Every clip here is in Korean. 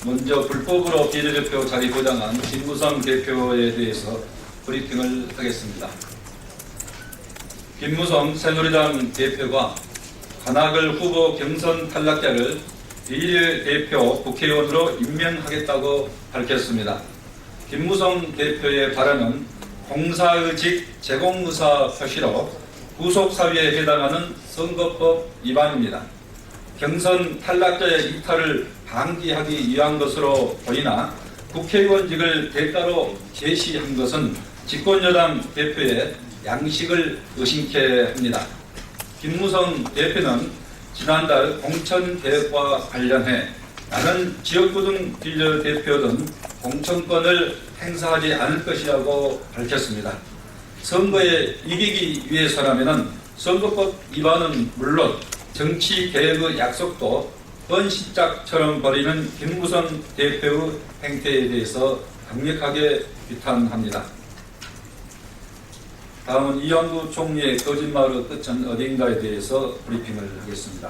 먼저 불법으로 비례대표 자리 보장한 김무성 대표에 대해서 브리핑을 하겠습니다. 김무성 새누리당 대표가 관악을 후보 경선 탈락자를 비례대표 국회의원으로 임명하겠다고 밝혔습니다. 김무성 대표의 발언은 공사의직 제공의사 표시로 구속사유에 해당하는 선거법 위반입니다. 경선 탈락자의 이탈을 방지하기 위한 것으로 보이나 국회의원직을 대가로 제시한 것은 집권여당 대표의 양식을 의심케 합니다. 김무성 대표는 지난달 공천개혁과 관련해 나는 지역구 등 비례대표든 공천권을 행사하지 않을 것이라고 밝혔습니다. 선거에 이기기 위해서라면 선거법 위반은 물론 정치개혁의 약속도 번시짝처럼 벌이는 김무성 대표의 행태에 대해서 강력하게 비판합니다. 다음은 이완구 총리의 거짓말의 끝은 어딘가에 대해서 브리핑을 하겠습니다.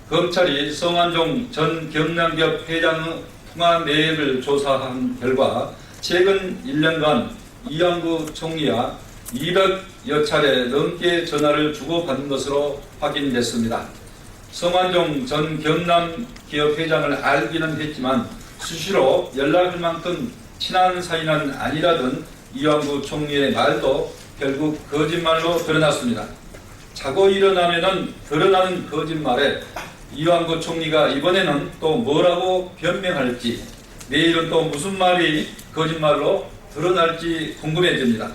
검찰이 성완종 전 경남기업 회장의 통화 내역을 조사한 결과 최근 1년간 이완구 총리와 200여 차례 넘게 전화를 주고받은 것으로 확인됐습니다. 성완종 전 경남기업 회장을 알기는 했지만 수시로 연락할 만큼 친한 사이는 아니라던 이완구 총리의 말도 결국 거짓말로 드러났습니다. 자고 일어나면은 드러나는 거짓말에 이완구 총리가 이번에는 또 뭐라고 변명할지, 내일은 또 무슨 말이 거짓말로 드러날지 궁금해집니다.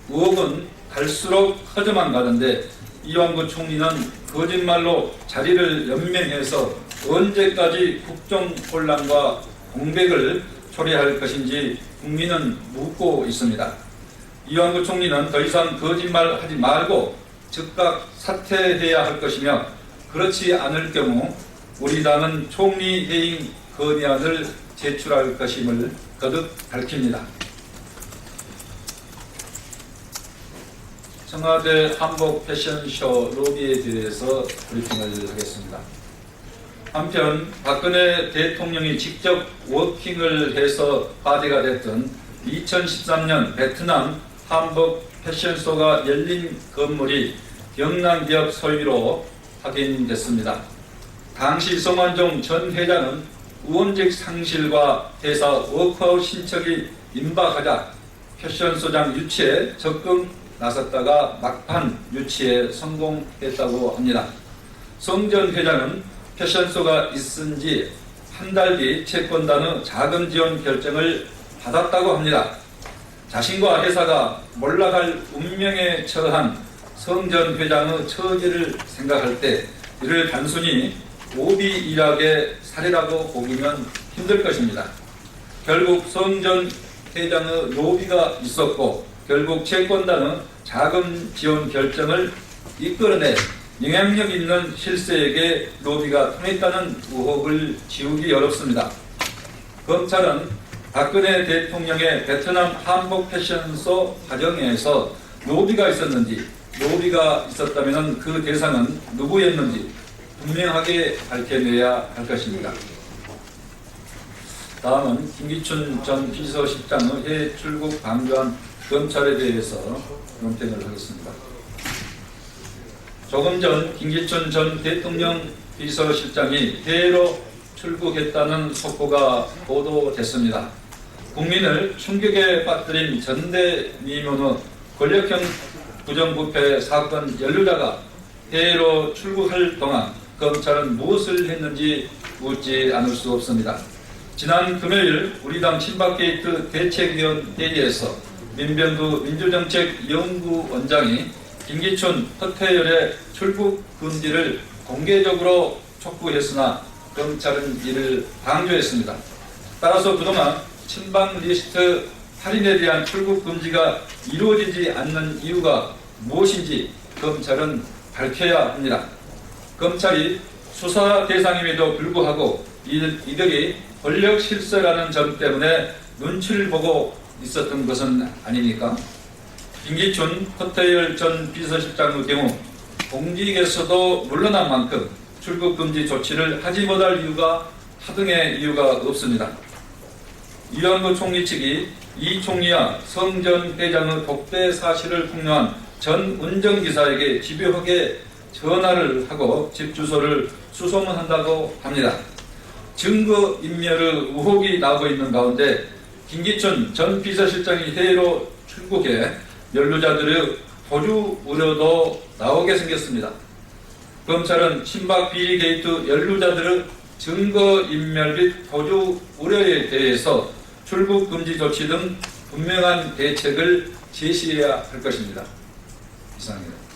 의혹은 갈수록 커져만 가는데 이완구 총리는 거짓말로 자리를 연명해서 언제까지 국정 혼란과 공백을 초래할 것인지 국민은 묻고 있습니다. 이완구 총리는 더 이상 거짓말하지 말고 즉각 사퇴해야 할 것이며 그렇지 않을 경우 우리 당은 총리 해임 건의안을 제출할 것임을 거듭 밝힙니다. 청와대 한복 패션쇼 로비에 대해서 브리핑을 하겠습니다. 한편 박근혜 대통령이 직접 워킹을 해서 화제가 됐던 2013년 베트남 한복 패션쇼가 열린 건물이 경남기업 소유로 확인됐습니다. 당시 성완종 전 회장은 의원직 상실과 회사 워크아웃 신청이 임박하자 패션쇼장 유치에 적극 나섰다가 막판 유치에 성공했다고 합니다. 성 전 회장은 패션쇼가 있은 지 한 달 뒤 채권단의 자금 지원 결정을 받았다고 합니다. 자신과 회사가 몰락할 운명에 처한 성 전 회장의 처지를 생각할 때 이를 단순히 오비 일학의 사례라고 보기는 힘들 것입니다. 결국 성 전 회장의 로비가 있었고 결국 채권단의 자금 지원 결정을 이끌어내 영향력 있는 실세에게 로비가 통했다는 의혹을 지우기 어렵습니다. 검찰은 박근혜 대통령의 베트남 한복 패션쇼 과정에서 로비가 있었는지, 로비가 있었다면 그 대상은 누구였는지 분명하게 밝혀내야 할 것입니다. 다음은 김기춘 전 비서실장의 해외 출국 강조한 검찰에 대해서 논평을 하겠습니다. 조금 전 김기춘 전 대통령 비서실장이 해외로 출국했다는 속보가 보도됐습니다. 국민을 충격에 빠뜨린 전대미문의 권력형 부정부패 사건 연루자가 해외로 출국할 동안 검찰은 무엇을 했는지 묻지 않을 수 없습니다. 지난 금요일 우리 당 친박게이트 대책위원 회의에서 민병두 민주정책연구원장이 김기춘, 허태열의 출국 금지를 공개적으로 촉구했으나 검찰은 이를 방조했습니다. 따라서 그동안 친박 리스트 할인에 대한 출국 금지가 이루어지지 않는 이유가 무엇인지 검찰은 밝혀야 합니다. 검찰이 수사 대상임에도 불구하고 이들이 권력 실세라는 점 때문에 눈치를 보고 있었던 것은 아닙니까? 김기춘, 허태열 전 비서실장의 경우 공직에서도 물러난 만큼 출국 금지 조치를 하지 못할 이유가 하등의 이유가 없습니다. 이완구 총리 측이 이 총리와 성 전 회장의 독대 사실을 폭로한 전 운전기사에게 집요하게 전화를 하고 집 주소를 수소문한다고 합니다. 증거인멸의 의혹이 나오고 있는 가운데 김기춘 전 비서실장이 해외로 출국해 연루자들의 도주 우려도 나오게 생겼습니다. 검찰은 친박 비리 게이트 연루자들의 증거인멸 및 도주 우려에 대해서 출국 금지 조치 등 분명한 대책을 제시해야 할 것입니다. 이상입니다.